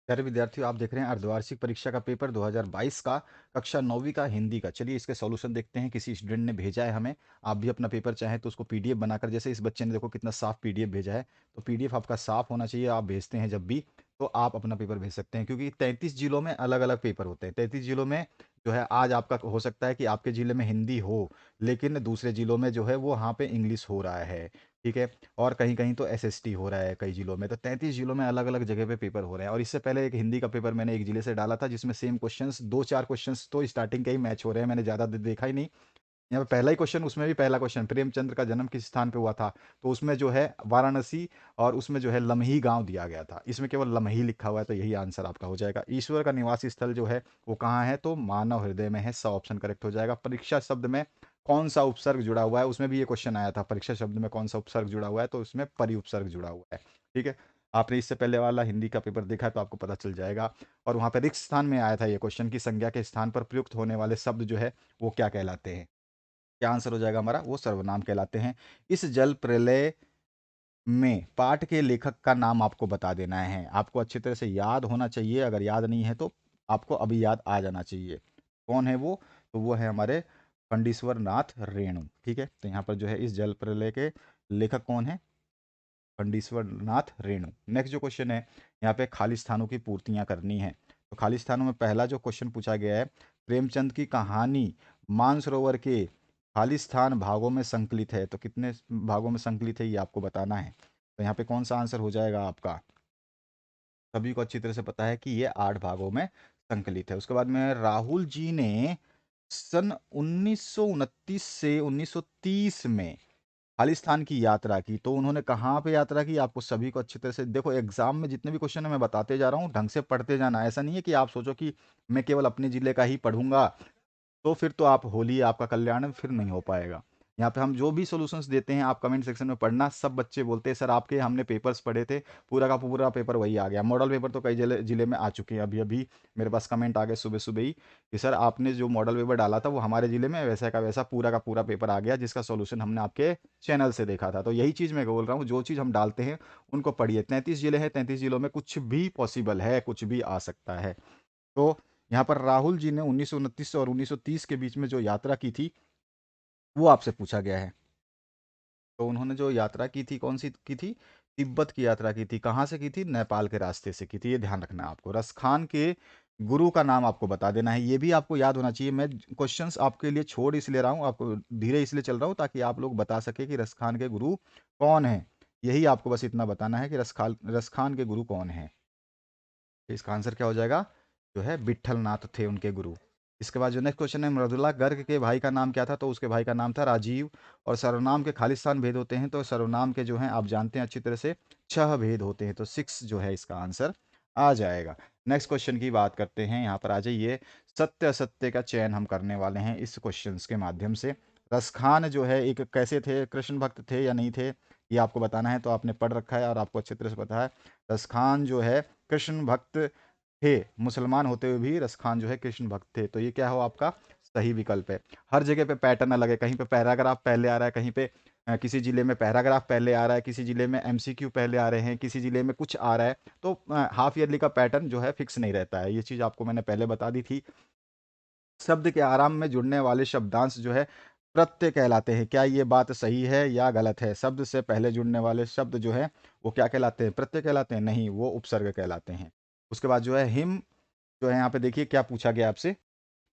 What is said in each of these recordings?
प्यारे विद्यार्थियों, आप देख रहे हैं अर्धवार्षिक परीक्षा का पेपर 2022 का कक्षा 9वीं का हिंदी का। चलिए इसके सॉल्यूशन देखते हैं। किसी स्टूडेंट ने भेजा है हमें। आप भी अपना पेपर चाहें तो उसको पीडीएफ बनाकर, जैसे इस बच्चे ने देखो कितना साफ पीडीएफ भेजा है, तो पीडीएफ आपका साफ होना चाहिए। आप भेजते हैं जब भी, तो आप अपना पेपर भेज सकते हैं, क्योंकि 33 जिलों में अलग अलग पेपर होते हैं। 33 जिलों में जो है, आज आपका हो सकता है कि आपके जिले में हिंदी हो, लेकिन दूसरे जिलों में जो है वो वहाँ पे इंग्लिश हो रहा है। ठीक है। और कहीं कहीं तो एसएसटी हो रहा है कई जिलों में। तो 33 जिलों में अलग अलग जगह पे पेपर हो रहे हैं। और इससे पहले एक हिंदी का पेपर मैंने एक जिले से डाला था, जिसमें सेम क्वेश्चंस, दो चार क्वेश्चंस तो स्टार्टिंग के ही मैच हो रहे हैं। मैंने ज़्यादा देखा ही नहीं। यहाँ पे पहला ही क्वेश्चन, उसमें भी पहला क्वेश्चन, प्रेमचंद्र का जन्म किस स्थान पे हुआ था, तो उसमें जो है वाराणसी, और उसमें जो है लम्ही गांव दिया गया था। इसमें केवल लम्ही लिखा हुआ है, तो यही आंसर आपका हो जाएगा। ईश्वर का निवास स्थल जो है वो कहाँ है, तो मानव हृदय में है। स ऑप्शन करेक्ट हो जाएगा। परीक्षा शब्द में कौन सा उपसर्ग जुड़ा हुआ है, उसमें भी ये क्वेश्चन आया था। परीक्षा शब्द में कौन सा उपसर्ग जुड़ा हुआ है, तो उसमें परि उपसर्ग जुड़ा हुआ है। ठीक है। आपने इससे पहले वाला हिंदी का पेपर देखा है तो आपको पता चल जाएगा। और वहां पर रिक्त स्थान में आया था ये क्वेश्चन की संज्ञा के स्थान पर प्रयुक्त होने वाले शब्द जो है वो क्या कहलाते हैं। क्या आंसर हो जाएगा हमारा, वो सर्वनाम कहलाते हैं। इस जल प्रलय में पाठ के लेखक का नाम आपको बता देना है। आपको अच्छी तरह से याद होना चाहिए। अगर याद नहीं है तो आपको अभी याद आ जाना चाहिए। कौन है वो, तो वो है हमारे फंडीश्वर नाथ रेणु। ठीक है। तो यहाँ पर जो है इस जल प्रलय के लेखक कौन है, फंडीश्वर नाथ रेणु। नेक्स्ट जो क्वेश्चन है, यहाँ पे खाली स्थानों की पूर्तियां करनी है। तो खाली स्थानों में पहला जो क्वेश्चन पूछा गया है, प्रेमचंद की कहानी मानसरोवर के खाली स्थान भागों में संकलित है। तो कितने भागों में संकलित है ये आपको बताना है। तो यहाँ पे कौन सा आंसर हो जाएगा आपका, सभी को अच्छी तरह से पता है कि ये 8 भागों में संकलित है। उसके बाद में राहुल जी ने सन 1929 से 1930 में खालिस्तान की यात्रा की। तो उन्होंने कहाँ पे यात्रा की, आपको सभी को अच्छी तरह से देखो। एग्जाम में जितने भी क्वेश्चन है मैं बताते जा रहा हूँ, ढंग से पढ़ते जाना। ऐसा नहीं है कि आप सोचो कि मैं केवल अपने जिले का ही पढ़ूंगा, तो फिर तो आप होली आपका कल्याण फिर नहीं हो पाएगा। यहाँ पे हम जो भी सॉल्यूशंस देते हैं, आप कमेंट सेक्शन में पढ़ना। सब बच्चे बोलते हैं सर आपके हमने पेपर्स पढ़े थे, पूरा का पूरा पेपर वही आ गया। मॉडल पेपर तो कई जिले जिले में आ चुके हैं। अभी अभी मेरे पास कमेंट आ गए सुबह सुबह ही कि सर आपने जो मॉडल पेपर डाला था वो हमारे जिले में वैसा का वैसा पूरा का पूरा पेपर आ गया, जिसका सोल्यूशन हमने आपके चैनल से देखा था। तो यही चीज़ मैं बोल रहा हूँ, जो चीज़ हम डालते हैं उनको पढ़िए। 33 जिले हैं, 33 जिलों में कुछ भी पॉसिबल है, कुछ भी आ सकता है। तो यहाँ पर राहुल जी ने 1929 और 1930 के बीच में जो यात्रा की थी वो आपसे पूछा गया है। तो उन्होंने जो यात्रा की थी, कौन सी की थी, तिब्बत की यात्रा की थी। कहाँ से की थी, नेपाल के रास्ते से की थी। ये ध्यान रखना है आपको। रसखान के गुरु का नाम आपको बता देना है, ये भी आपको याद होना चाहिए। मैं क्वेश्चंस आपके लिए छोड़ इसलिए रहा हूँ, आपको धीरे इसलिए चल रहा हूँ ताकि आप लोग बता सके कि रसखान के गुरु कौन है। यही आपको बस इतना बताना है कि रसखान के गुरु कौन है। तो इसका आंसर क्या हो जाएगा, जो है विट्ठल नाथ थे उनके गुरु। इसके बाद जो नेक्स्ट क्वेश्चन है, मृदुला गर्ग के भाई का नाम क्या था, तो उसके भाई का नाम था राजीव। और सर्वनाम के खालिस्तान भेद होते हैं, तो सर्वनाम के जो हैं आप जानते हैं अच्छी तरह से 6 भेद होते हैं। तो 6 जो है इसका आंसर आ जाएगा। नेक्स्ट क्वेश्चन की बात करते हैं, यहाँ पर आ जाइए। सत्य असत्य का चयन हम करने वाले हैं इस क्वेश्चन के माध्यम से। रसखान जो है एक कैसे थे, कृष्ण भक्त थे या नहीं थे, ये आपको बताना है। तो आपने पढ़ रखा है और आपको अच्छी तरह से पता है। रसखान जो है कृष्ण भक्त थे, मुसलमान होते हुए भी रसखान जो है कृष्ण भक्त थे। तो ये क्या हो, आपका सही विकल्प है। हर जगह पे पैटर्न अलग है, कहीं पे पैराग्राफ पहले आ रहा है, कहीं पे किसी जिले में पैराग्राफ पहले आ रहा है, किसी जिले में एमसीक्यू पहले आ रहे हैं, किसी जिले में कुछ आ रहा है। तो हाफ ईयरली का पैटर्न जो है फिक्स नहीं रहता है। ये चीज़ आपको मैंने पहले बता दी थी। शब्द के आराम में जुड़ने वाले शब्दांश जो है प्रत्यय कहलाते हैं। क्या ये बात सही है या गलत है, शब्द से पहले जुड़ने वाले शब्द जो है वो क्या कहलाते हैं, प्रत्यय कहलाते हैं, नहीं, वो उपसर्ग कहलाते हैं। उसके बाद जो है हिम, जो है यहाँ पे देखिए क्या पूछा गया आपसे।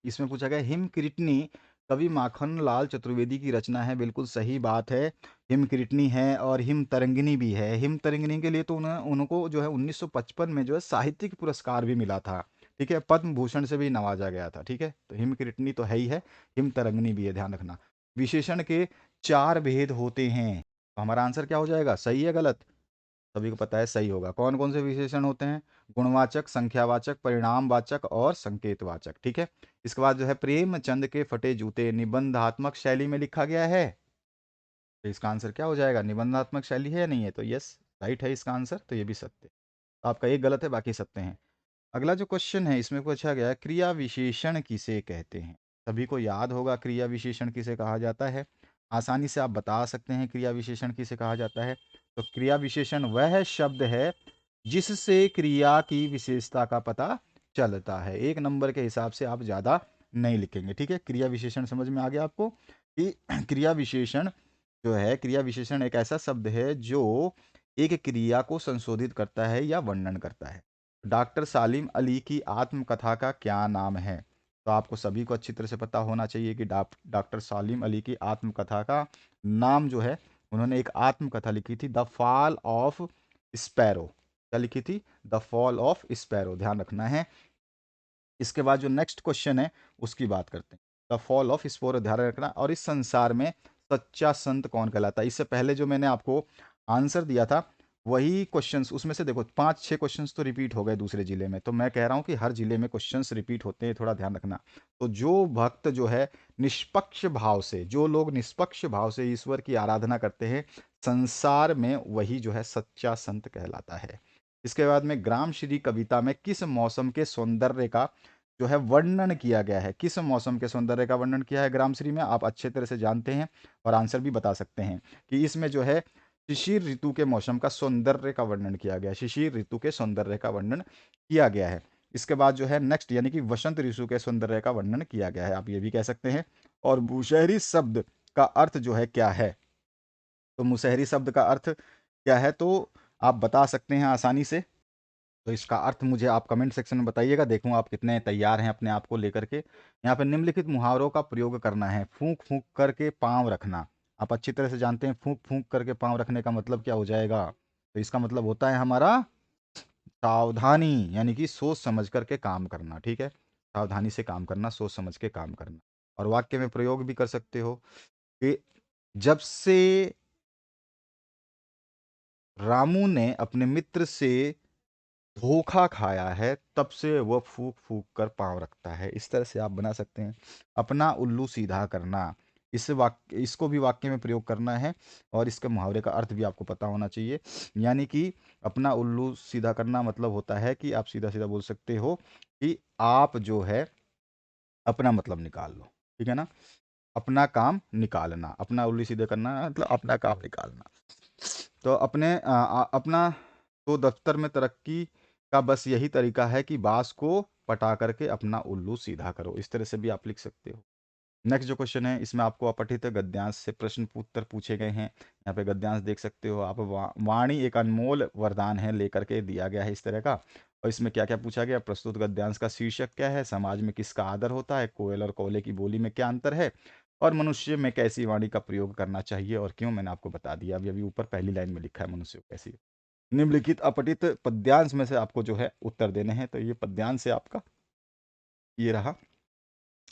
इसमें पूछा गया हिम किरटनी कवि माखन लाल चतुर्वेदी की रचना है। बिल्कुल सही बात है। हिम किरटनी है और हिम तरंगिनी भी है। हिम तरंगिनी के लिए तो उनको जो है 1955 में जो है साहित्यिक पुरस्कार भी मिला था। ठीक है, पद्म भूषण से भी नवाजा गया था। ठीक है, तो हिम किरटनी तो है ही है, हिम तरंगिनी भी है, ध्यान रखना। विशेषण के 4 भेद होते हैं, तो हमारा आंसर क्या हो जाएगा, सही है गलत, सभी को पता है सही होगा। कौन कौन से विशेषण होते हैं, गुणवाचक, संख्यावाचक, परिणामवाचक और संकेतवाचक। ठीक है। इसके बाद जो है प्रेमचंद के फटे जूते निबंधात्मक शैली में लिखा गया है। तो इसका आंसर क्या हो जाएगा, निबंधात्मक शैली है या नहीं है, तो यस, राइट है इसका आंसर। तो ये भी सत्य है। तो आपका एक गलत है, बाकी सत्य हैं। अगला जो क्वेश्चन है इसमें पूछा गया है, क्रिया विशेषण किसे कहते हैं। सभी को याद होगा क्रिया विशेषण किसे कहा जाता है। आसानी से आप बता सकते हैं क्रिया विशेषण किसे कहा जाता है। तो क्रिया विशेषण वह शब्द है जिससे क्रिया की विशेषता का पता चलता है। 1 नंबर के हिसाब से आप ज़्यादा नहीं लिखेंगे, ठीक है? क्रिया विशेषण समझ में आ गया आपको कि क्रिया विशेषण जो है, क्रिया विशेषण एक ऐसा शब्द है जो एक क्रिया को संशोधित करता है या वर्णन करता है। डॉक्टर सालिम अली की आत्मकथा का क्या नाम है? तो आपको सभी को अच्छी तरह से पता होना चाहिए कि डॉक्टर सालिम अली की आत्मकथा का नाम जो है, उन्होंने एक आत्मकथा लिखी थी, द फॉल ऑफ स्पैरो। क्या लिखी थी? द फॉल ऑफ स्पैरो, ध्यान रखना है। इसके बाद जो नेक्स्ट क्वेश्चन है उसकी बात करते हैं। द फॉल ऑफ स्पैरो, ध्यान रखना। और इस संसार में सच्चा संत कौन कहलाता है? इससे पहले जो मैंने आपको आंसर दिया था वही क्वेश्चंस, उसमें से देखो 5-6 क्वेश्चंस तो रिपीट हो गए दूसरे जिले में, तो मैं कह रहा हूं कि हर जिले में क्वेश्चंस रिपीट होते हैं, थोड़ा ध्यान रखना। तो जो भक्त जो है निष्पक्ष भाव से, जो लोग निष्पक्ष भाव से ईश्वर की आराधना करते हैं संसार में, वही जो है सच्चा संत कहलाता है। इसके बाद में ग्राम श्री कविता में किस मौसम के सौंदर्य का जो है वर्णन किया गया है? किस मौसम के सौंदर्य का वर्णन किया है ग्राम श्री में? आप अच्छे तरह से जानते हैं और आंसर भी बता सकते हैं कि इसमें जो है शिशिर ऋतु के मौसम का सौंदर्य का वर्णन किया गया है। शिशिर ऋतु के सौंदर्य का वर्णन किया गया है। इसके बाद जो है नेक्स्ट, यानी कि वसंत ऋतु के सौंदर्य का वर्णन किया गया है, आप ये भी कह सकते हैं। और मुशहरी शब्द का अर्थ जो है क्या है? तो मुशहरी शब्द का अर्थ क्या है, तो आप बता सकते हैं आसानी से। तो इसका अर्थ मुझे आप कमेंट सेक्शन में बताइएगा, देखूँ आप कितने तैयार हैं अपने आप को लेकर के। यहाँ पे निम्नलिखित मुहावरों का प्रयोग करना है। फूंक फूंक करके पाँव रखना, आप अच्छी तरह से जानते हैं फूंक फूंक करके पाँव रखने का मतलब क्या हो जाएगा? तो इसका मतलब होता है हमारा सावधानी, यानी कि सोच समझ करके काम करना, ठीक है? सावधानी से काम करना, सोच समझ के काम करना। और वाक्य में प्रयोग भी कर सकते हो कि जब से रामू ने अपने मित्र से धोखा खाया है तब से वह फूक फूक कर पाँव रखता है। इस तरह से आप बना सकते हैं। अपना उल्लू सीधा करना, इस वाक्य, इसको भी वाक्य में प्रयोग करना है और इसके मुहावरे का अर्थ भी आपको पता होना चाहिए। यानी कि अपना उल्लू सीधा करना मतलब होता है कि आप सीधा सीधा बोल सकते हो कि आप जो है अपना मतलब निकाल लो, ठीक है ना? अपना काम निकालना, अपना उल्लू सीधे करना मतलब अपना काम निकालना। तो अपना तो दफ्तर में तरक्की का बस यही तरीका है कि बांस को पटा करके अपना उल्लू सीधा करो, इस तरह से भी आप लिख सकते हो। नेक्स्ट जो क्वेश्चन है इसमें आपको अपठित गद्यांश से प्रश्न उत्तर पूछे गए हैं। यहाँ पे गद्यांश देख सकते हो आप। वाणी एक अनमोल वरदान है लेकर के दिया गया है इस तरह का। और इसमें क्या क्या पूछा गया? प्रस्तुत गद्यांश का शीर्षक क्या है? समाज में किसका आदर होता है? कोयल और कोयले की बोली में क्या अंतर है? और मनुष्य में कैसी वाणी का प्रयोग करना चाहिए और क्यों? मैंने आपको बता दिया। अभी अभी ऊपर पहली लाइन में लिखा है मनुष्य को कैसी। निम्नलिखित अपठित पद्यांश में से आपको जो है उत्तर देने हैं। तो ये पद्यांश है आपका, ये रहा।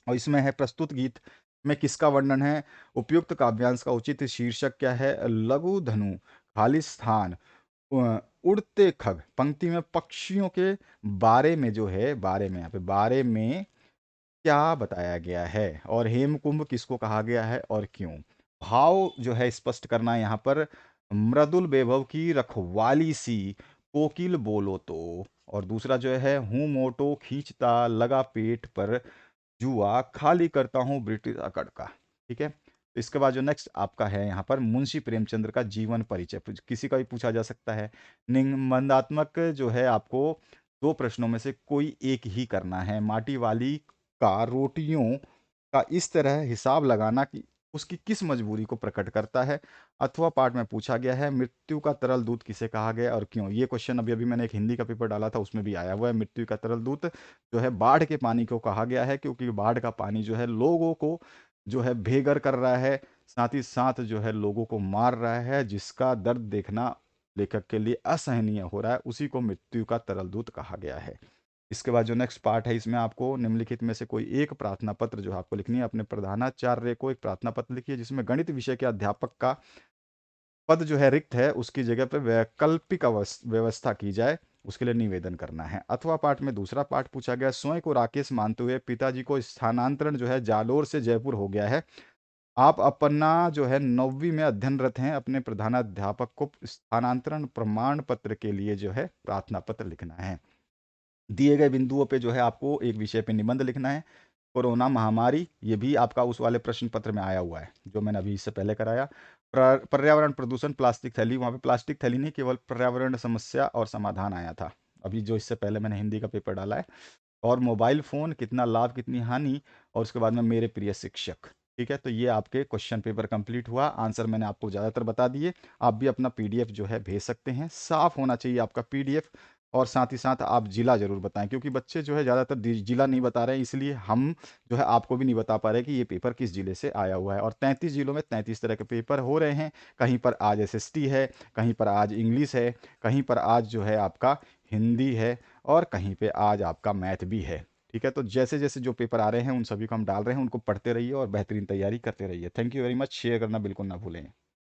और इसमें है प्रस्तुत गीत में किसका वर्णन है? उपयुक्त काव्यांश का उचित शीर्षक क्या है? लघु धनु, खाली स्थान, उड़ते खग। पंक्ति में पक्षियों के बारे में जो है, बारे में, यहाँ पे बारे में क्या बताया गया है? और हेमकुंभ किसको कहा गया है और क्यों? भाव जो है स्पष्ट करना है यहाँ पर। मृदुल वैभव की रखवाली सी कोकिल बोलो तो। और दूसरा जो है, हूँ मोटो खींचता लगा पेट पर जुआ खाली करता हूँ ब्रिटिश अकड़ का, ठीक है? तो इसके बाद जो नेक्स्ट आपका है यहाँ पर मुंशी प्रेमचंद्र का जीवन परिचय, किसी का भी पूछा जा सकता है। निबंधात्मक जो है आपको दो प्रश्नों में से कोई एक ही करना है। माटी वाली का रोटियों का इस तरह हिसाब लगाना कि उसकी किस मजबूरी को प्रकट करता है? अथवा पाठ में पूछा गया है मृत्यु का तरल दूत किसे कहा गया और क्यों? ये क्वेश्चन अभी अभी मैंने एक हिंदी का पेपर डाला था उसमें भी आया हुआ है। मृत्यु का तरल दूत जो है बाढ़ के पानी को कहा गया है, क्योंकि बाढ़ का पानी जो है लोगों को जो है बेघर कर रहा है, साथ ही साथ जो है लोगों को मार रहा है, जिसका दर्द देखना लेखक के लिए असहनीय हो रहा है, उसी को मृत्यु का तरल दूत कहा गया है। इसके बाद जो नेक्स्ट पार्ट है इसमें आपको निम्नलिखित में से कोई एक प्रार्थना पत्र जो है आपको लिखनी है। अपने प्रधानाचार्य को एक प्रार्थना पत्र लिखिए जिसमें गणित विषय के अध्यापक का पद जो है रिक्त है, उसकी जगह पे वैकल्पिक व्यवस्था की जाए, उसके लिए निवेदन करना है। अथवा पाठ में दूसरा पाठ पूछा गया, स्वयं को राकेश मानते हुए पिताजी को स्थानांतरण जो है जालोर से जयपुर हो गया है। आप अपना जो है 9वीं में अध्ययनरत हैं, अपने प्रधानाध्यापक को स्थानांतरण प्रमाण पत्र के लिए जो है प्रार्थना पत्र लिखना है। दिए गए बिंदुओं पे जो है आपको एक विषय पे निबंध लिखना है। कोरोना महामारी, ये भी आपका उस वाले प्रश्न पत्र में आया हुआ है जो मैंने अभी इससे पहले कराया। पर्यावरण प्रदूषण प्लास्टिक थैली, वहाँ पे प्लास्टिक थैली नहीं, केवल पर्यावरण समस्या और समाधान आया था, अभी जो इससे पहले मैंने हिंदी का पेपर डाला है। और मोबाइल फ़ोन, कितना लाभ कितनी हानि, और उसके बाद में मेरे प्रिय शिक्षक। ठीक है, तो ये आपके क्वेश्चन पेपर कंप्लीट हुआ, आंसर मैंने आपको ज़्यादातर बता दिए। आप भी अपना पीडीएफ जो है भेज सकते हैं, साफ होना चाहिए आपका पीडीएफ। और साथ ही साथ आप जिला ज़रूर बताएं, क्योंकि बच्चे जो है ज़्यादातर जिला नहीं बता रहे हैं, इसलिए हम जो है आपको भी नहीं बता पा रहे कि ये पेपर किस जिले से आया हुआ है। और 33 जिलों में 33 तरह के पेपर हो रहे हैं। कहीं पर आज एसएसटी है, कहीं पर आज इंग्लिश है, कहीं पर आज जो है आपका हिंदी है, और कहीं पे आज आपका मैथ भी है। ठीक है, तो जैसे जैसे जो पेपर आ रहे हैं उन सभी को हम डाल रहे हैं, उनको पढ़ते रहिए और बेहतरीन तैयारी करते रहिए। Thank you very much. Share करना बिल्कुल ना भूलें।